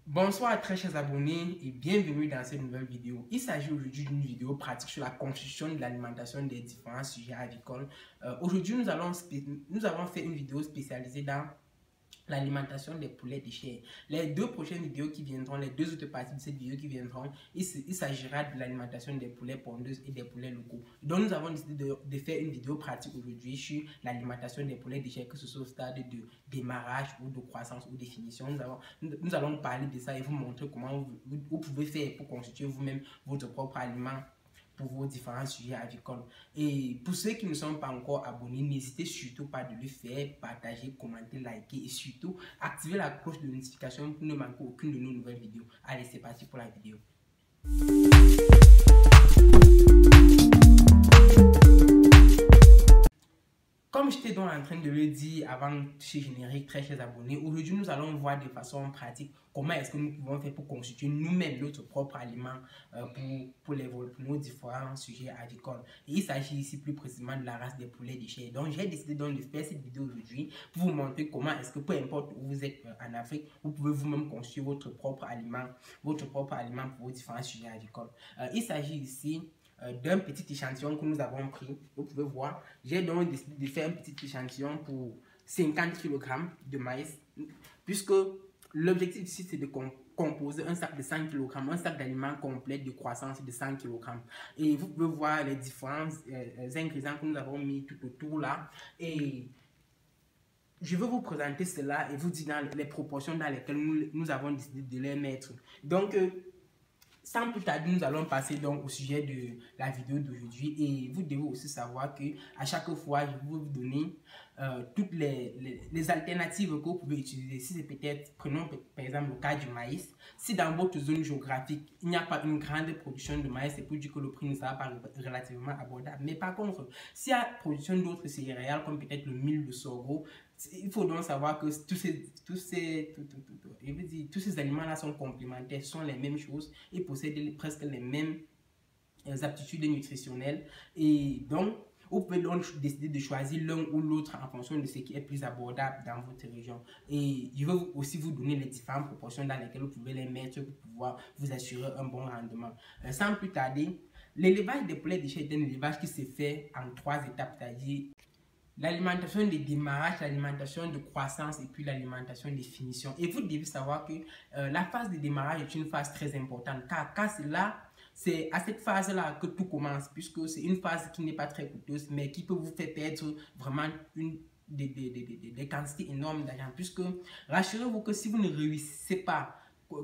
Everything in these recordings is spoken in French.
Bonsoir à très chers abonnés et bienvenue dans cette nouvelle vidéo. Il s'agit aujourd'hui d'une vidéo pratique sur la constitution de l'alimentation des différents sujets avicoles. Aujourd'hui, nous avons fait une vidéo spécialisée dans l'alimentation des poulets de chair. Les deux prochaines vidéos qui viendront, les deux autres parties de cette vidéo qui viendront, il s'agira de l'alimentation des poulets pondeuses et des poulets locaux. Donc nous avons décidé de faire une vidéo pratique aujourd'hui sur l'alimentation des poulets de chair, que ce soit au stade de démarrage ou de croissance ou de finition. Nous allons parler de ça et vous montrer comment vous pouvez faire pour constituer vous-même votre propre aliment pour vos différents sujets avicoles. Et pour ceux qui ne sont pas encore abonnés, n'hésitez surtout pas de le faire, partager, commenter, liker et surtout activer la cloche de notification pour ne manquer aucune de nos nouvelles vidéos. Allez, c'est parti pour la vidéo. Comme j'étais donc en train de le dire avant ce générique, très chers abonnés, aujourd'hui nous allons voir de façon pratique comment est-ce que nous pouvons faire pour constituer nous-mêmes notre propre aliment pour nos différents sujets avicoles. Et il s'agit ici plus précisément de la race des poulets de chair. Donc j'ai décidé donc de faire cette vidéo aujourd'hui pour vous montrer comment est-ce que peu importe où vous êtes en Afrique, vous pouvez vous-même constituer votre propre aliment pour vos différents sujets avicoles. Il s'agit ici d'un petit échantillon que nous avons pris. Vous pouvez voir, j'ai donc décidé de faire un petit échantillon pour 50 kg de maïs, puisque l'objectif ici c'est de composer un sac de 100 kg, un sac d'aliments complet de croissance de 100 kg. Et vous pouvez voir les différents ingrédients que nous avons mis tout autour là. Et je vais vous présenter cela et vous dire dans les proportions dans lesquelles nous avons décidé de les mettre. Donc, sans plus tarder, nous allons passer donc au sujet de la vidéo d'aujourd'hui et vous devez aussi savoir que à chaque fois, je vais vous donner toutes les alternatives que vous pouvez utiliser. Si c'est peut-être, prenons par exemple le cas du maïs, si dans votre zone géographique, il n'y a pas une grande production de maïs, c'est pour dire que le prix ne sera pas relativement abordable. Mais par contre, s'il y a production d'autres céréales comme peut-être le mil, le sorgho, il faut donc savoir que tous ces aliments-là sont complémentaires, sont les mêmes choses et possèdent presque les mêmes aptitudes nutritionnelles. Et donc, vous pouvez donc décider de choisir l'un ou l'autre en fonction de ce qui est plus abordable dans votre région. Et je vais aussi vous donner les différentes proportions dans lesquelles vous pouvez les mettre pour pouvoir vous assurer un bon rendement. Sans plus tarder, l'élevage des poulets de chair est un élevage qui se fait en 3 étapes, c'est-à-dire l'alimentation de démarrage, l'alimentation de croissance et puis l'alimentation de finition. Et vous devez savoir que la phase de démarrage est une phase très importante car c'est à cette phase-là que tout commence, puisque c'est une phase qui n'est pas très coûteuse mais qui peut vous faire perdre vraiment des quantités énormes d'argent. Puisque rassurez-vous que si vous ne réussissez pas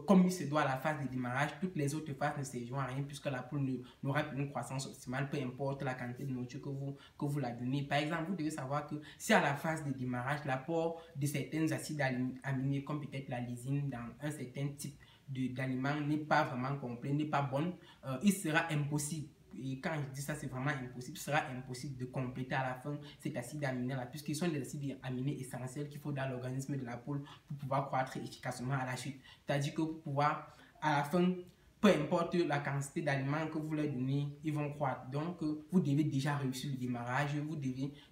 comme il se doit à la phase de démarrage, toutes les autres phases ne serviront à rien puisque la poule n'aura pas une croissance optimale, peu importe la quantité de nourriture que vous la donnez. Par exemple, vous devez savoir que si à la phase de démarrage, l'apport de certains acides aminés comme peut-être la lysine dans un certain type d'aliments n'est pas vraiment complet, n'est pas bon, il sera impossible. Et quand je dis ça, c'est vraiment impossible. Ce sera impossible de compléter à la fin cet acide aminé là, puisqu'ils sont des acides aminés essentiels qu'il faut dans l'organisme de la poule pour pouvoir croître efficacement à la suite. C'est-à-dire que pour pouvoir, à la fin, peu importe la quantité d'aliments que vous leur donnez, ils vont croître. Donc, vous devez déjà réussir le démarrage.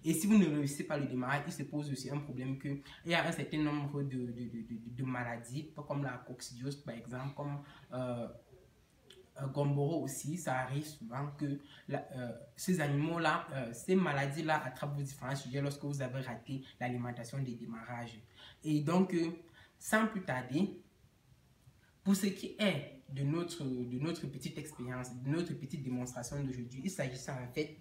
Et si vous ne réussissez pas le démarrage, il se pose aussi un problème qu'il y a un certain nombre de maladies, comme la coccidiose par exemple, comme Gomboro aussi, ça arrive souvent que ces animaux-là, ces maladies-là attrapent vos différents sujets lorsque vous avez raté l'alimentation des démarrages. Et donc, sans plus tarder, pour ce qui est de notre petite expérience, de notre petite démonstration d'aujourd'hui, il s'agissait en fait,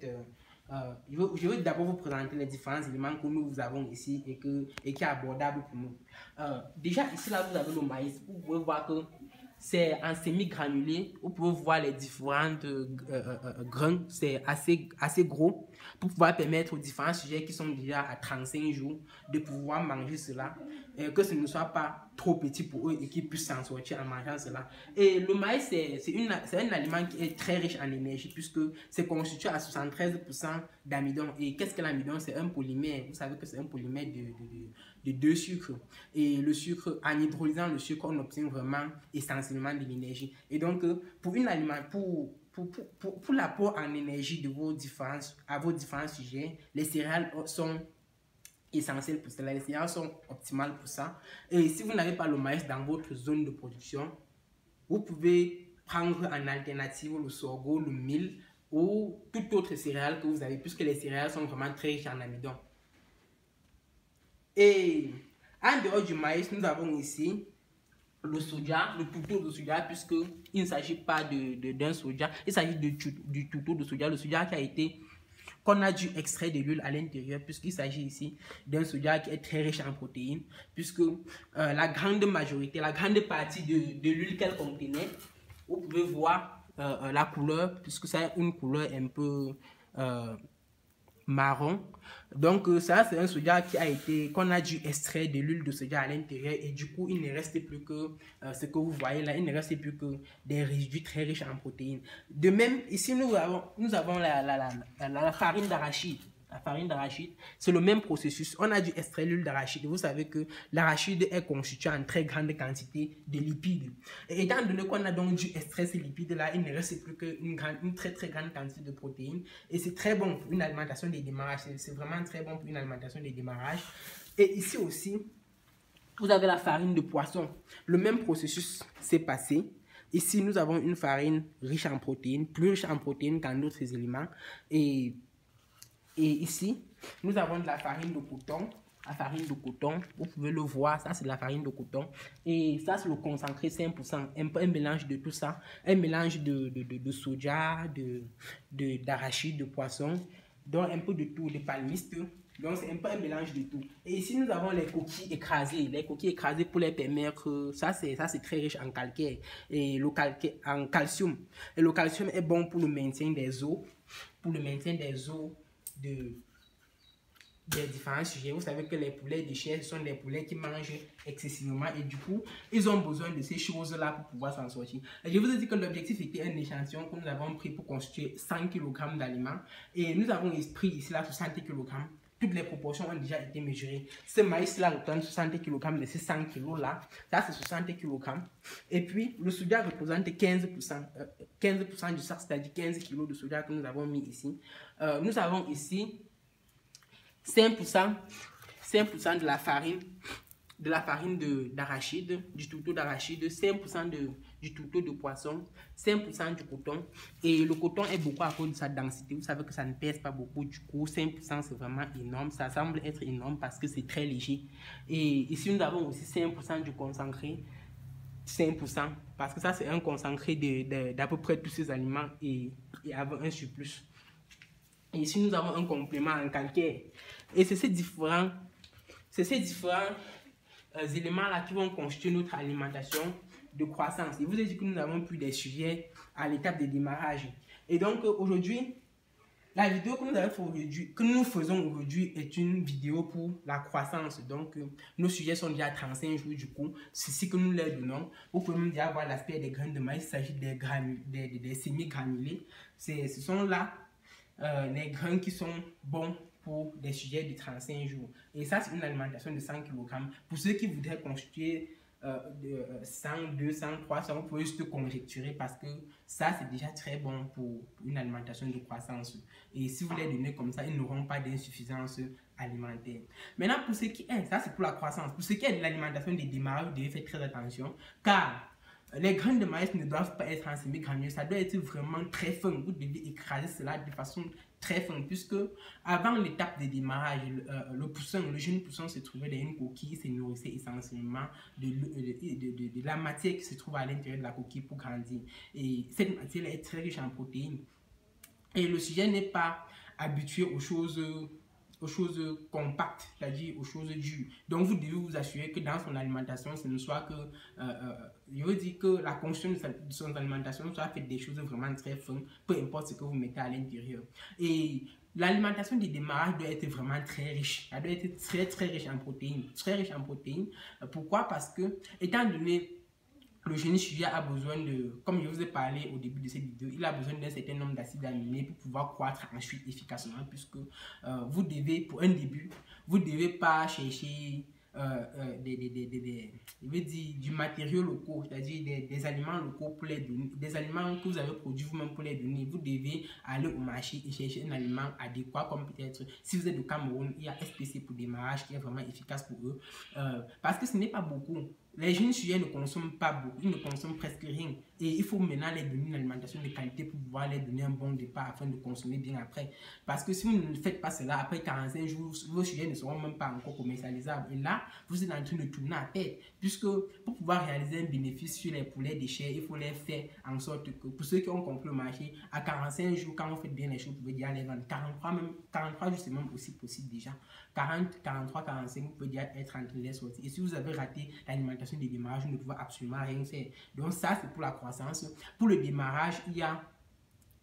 je vais d'abord vous présenter les différents éléments que nous avons ici et qui est abordable pour nous. Déjà ici, là, vous avez le maïs. Vous pouvez voir que c'est en semi-granulé. Vous pouvez voir les différentes grains. C'est assez gros pour pouvoir permettre aux différents sujets qui sont déjà à 35 jours de pouvoir manger cela. Et que ce ne soit pas trop petit pour eux et qu'ils puissent s'en sortir en mangeant cela. Et le maïs, c'est un aliment qui est très riche en énergie puisque c'est constitué à 73% d'amidon. Et qu'est-ce que l'amidon? C'est un polymère. Vous savez que c'est un polymère de 2 sucres. Et le sucre, en hydrolysant le sucre, on obtient vraiment essentiellement de l'énergie. Et donc, pour l'apport en énergie de vos différents sujets, les céréales sont essentiel pour cela. Les céréales sont optimales pour ça. Et si vous n'avez pas le maïs dans votre zone de production, vous pouvez prendre en alternative le sorgho, le mil ou toute autre céréale que vous avez, puisque les céréales sont vraiment très riches en amidon. Et en dehors du maïs, nous avons ici le soja, le tourteau de soja, puisqu'il ne s'agit pas d'un soja, il s'agit du tourteau de soja, le soja qu'on a dû extraire de l'huile à l'intérieur, puisqu'il s'agit ici d'un soja qui est très riche en protéines, puisque la grande majorité, la grande partie de l'huile qu'elle contenait, vous pouvez voir la couleur, puisque ça a une couleur un peu marron. Donc ça c'est un soja qu'on a dû extraire de l'huile de soja à l'intérieur, et du coup il ne reste plus que ce que vous voyez là, il ne reste plus que des résidus très riches en protéines. De même ici nous avons la farine d'arachide. La farine d'arachide, c'est le même processus. On a dû extraire l'huile d'arachide. Vous savez que l'arachide est constitué en très grande quantité de lipides. Et étant donné qu'on a donc dû extraire ces lipides-là, il ne reste plus qu'une très grande quantité de protéines. Et c'est très bon pour une alimentation des démarrages. C'est vraiment très bon pour une alimentation des démarrages. Et ici aussi, vous avez la farine de poisson. Le même processus s'est passé. Ici, nous avons une farine riche en protéines, plus riche en protéines qu'en d'autres éléments. Et ici, nous avons de la farine de coton. La farine de coton, vous pouvez le voir, ça c'est de la farine de coton. Et ça c'est le concentré 5%, un mélange de tout ça. Un mélange de soja, d'arachide, de poisson, donc un peu de tout, de palmiste. Donc c'est un peu un mélange de tout. Et ici nous avons les coquilles écrasées. Les coquilles écrasées pour les permettre, ça c'est très riche en calcaire et en calcium. Et le calcium est bon pour le maintien des os, des différents sujets. Vous savez que les poulets de chair sont des poulets qui mangent excessivement, et du coup ils ont besoin de ces choses là pour pouvoir s'en sortir. Et je vous ai dit que l'objectif était un échantillon que nous avons pris pour constituer 100 kg d'aliments, et nous avons pris ici là 60 kg. Toutes les proportions ont déjà été mesurées. Ce maïs là représente 60 kg de ces 100 kg là. Ça c'est 60 kg. Et puis le soja représente 15%. 15% du sac, c'est-à-dire 15 kg de soja que nous avons mis ici. Nous avons ici 5% de la farine d'arachide, du tourteau d'arachide, 5% du tourteau de poisson, 5% du coton. Et le coton est beaucoup à cause de sa densité. Vous savez que ça ne pèse pas beaucoup, du coup 5% c'est vraiment énorme. Ça semble être énorme parce que c'est très léger. Et ici nous avons aussi 5% du concentré, 5%, parce que ça c'est un concentré d'à peu près tous ces aliments et avoir un surplus. Et ici nous avons un complément en calcaire. Et c'est ces différents éléments-là qui vont constituer notre alimentation de croissance. Et vous avez dit que nous avons plus des sujets à l'étape de démarrage. Et donc aujourd'hui, la vidéo que nous faisons aujourd'hui est une vidéo pour la croissance. Donc nos sujets sont déjà à 35 jours, du coup, c'est ce que nous leur donnons. Vous pouvez même déjà voir l'aspect des graines de maïs. Il s'agit des semi-granulés. Ce sont là les grains qui sont bons pour des sujets de 35 jours. Et ça, c'est une alimentation de 100 kg. Pour ceux qui voudraient constituer 100, 200, 300, vous pouvez juste conjecturer, parce que ça, c'est déjà très bon pour une alimentation de croissance. Et si vous les donnez comme ça, ils n'auront pas d'insuffisance alimentaire. Maintenant, pour ce qui est, ça c'est pour la croissance. Pour ce qui est de l'alimentation des démarrages, vous devez faire très attention, car les graines de maïs ne doivent pas être en semi-granulés, ça doit être vraiment très fin. Vous devez écraser cela de façon très fin, puisque avant l'étape de démarrage, le jeune poussin se trouvait dans une coquille, se nourrissait essentiellement de la matière qui se trouve à l'intérieur de la coquille pour grandir. Et cette matière est très riche en protéines. Et le sujet n'est pas habitué aux choses compactes, c'est-à-dire aux choses dures. Donc vous devez vous assurer que dans son alimentation, ce ne soit que, je veux dire que la construction de son alimentation soit faite des choses vraiment très fines, peu importe ce que vous mettez à l'intérieur. Et l'alimentation des démarrages doit être vraiment très riche. Elle doit être très riche en protéines. Très riche en protéines. Pourquoi? Parce que, étant donné le jeune sujet a besoin de, comme je vous ai parlé au début de cette vidéo, il a besoin d'un certain nombre d'acides aminés pour pouvoir croître ensuite efficacement, puisque vous devez, pour un début, vous ne devez pas chercher je veux dire, du matériau locaux, c'est-à-dire des aliments locaux pour les donner, des aliments que vous avez produits vous-même pour les donner. Vous devez aller au marché et chercher un aliment adéquat, comme peut-être, si vous êtes au Cameroun, il y a SPC pour démarrage qui est vraiment efficace pour eux, parce que ce n'est pas beaucoup. Les jeunes sujets ne consomment pas beaucoup, ils ne consomment presque rien. Et il faut maintenant les donner une alimentation de qualité pour pouvoir les donner un bon départ afin de consommer bien après. Parce que si vous ne faites pas cela, après 45 jours, vos sujets ne seront même pas encore commercialisables. Et là, vous êtes en train de tourner à tête. Puisque pour pouvoir réaliser un bénéfice sur les poulets déchets, il faut les faire en sorte que, pour ceux qui ont compris le marché, à 45 jours, quand vous faites bien les choses, vous pouvez déjà les vendre. 43 jours, c'est même aussi possible déjà. 40, 43, 45, vous pouvez déjà être en train de les sortir. Et si vous avez raté l'alimentation des démarrages, vous ne pouvez absolument rien faire. Donc ça, c'est pour la croissance. Pour le démarrage,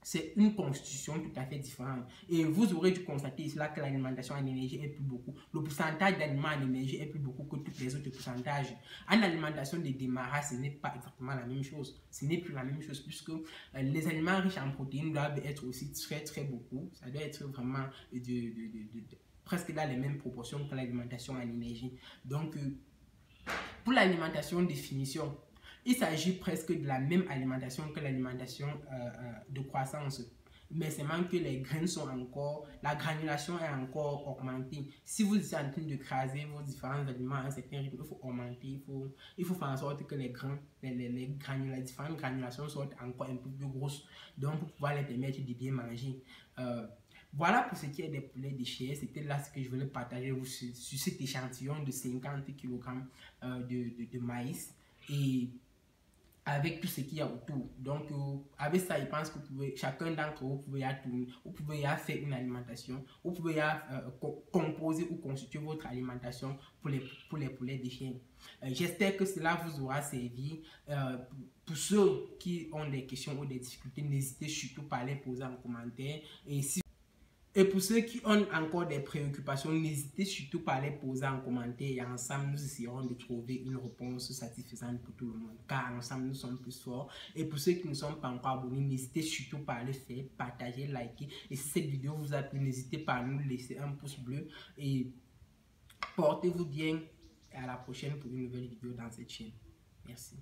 c'est une constitution tout à fait différente. Et vous aurez dû constater cela que l'alimentation en énergie est plus beaucoup. Le pourcentage d'aliments en énergie est plus beaucoup que tous les autres pourcentages. En alimentation de démarrage, ce n'est pas exactement la même chose. Ce n'est plus la même chose puisque les aliments riches en protéines doivent être aussi très beaucoup. Ça doit être vraiment presque dans les mêmes proportions que l'alimentation en énergie. Donc, pour l'alimentation de finition, il s'agit presque de la même alimentation que l'alimentation de croissance. Mais seulement que les graines sont encore, la granulation est encore augmentée. Si vous êtes en train de craser vos différents aliments à un certain rythme, il faut augmenter, il faut faire en sorte que les différentes granulations soient encore un peu plus grosses. Donc, pour pouvoir les permettre de bien manger. Voilà pour ce qui est des poulets déchets. C'était là ce que je voulais partager sur cet échantillon de 50 kg de maïs. Et avec tout ce qu'il y a autour. Donc, avec ça, je pense que chacun d'entre vous pouvez tourner, vous pouvez faire une alimentation, vous pouvez composer ou constituer votre alimentation pour les poulets déchets. J'espère que cela vous aura servi. Pour ceux qui ont des questions ou des difficultés, n'hésitez surtout pas à les poser en commentaire. Et pour ceux qui ont encore des préoccupations, n'hésitez surtout pas à les poser en commentaire et ensemble nous essayerons de trouver une réponse satisfaisante pour tout le monde. Car ensemble nous sommes plus forts. Et pour ceux qui ne sont pas encore abonnés, n'hésitez surtout pas à le faire, partager, liker. Et si cette vidéo vous a plu, n'hésitez pas à nous laisser un pouce bleu. Et portez-vous bien et à la prochaine pour une nouvelle vidéo dans cette chaîne. Merci.